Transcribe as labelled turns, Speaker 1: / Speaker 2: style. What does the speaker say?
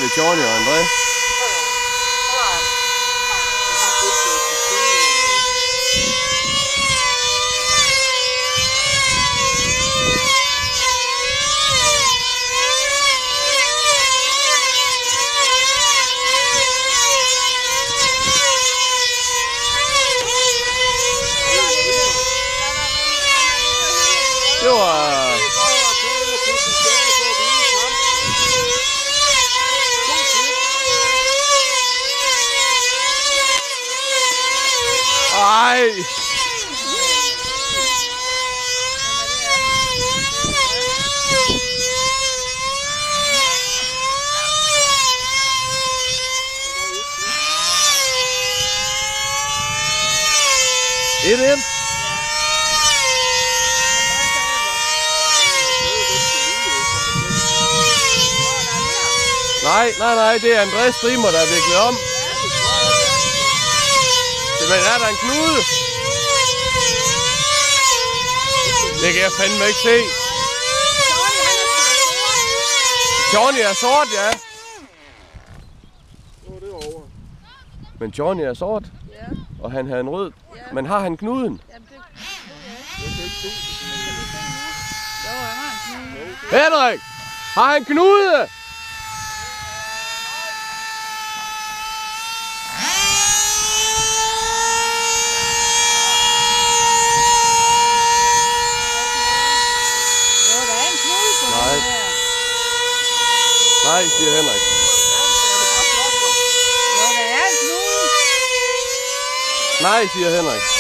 Speaker 1: vi Johnny og André. Det var... Ej! Et. Nej, det er Andrés streamer, der er viklet om. Men er der en knude? Det kan jeg fandme ikke se. Johnny er sort, ja. Men Johnny er sort, og han havde en rød. Men har han knuden? Henrik! Har han knude? Nej, siger Henrik. Nej, siger Henrik.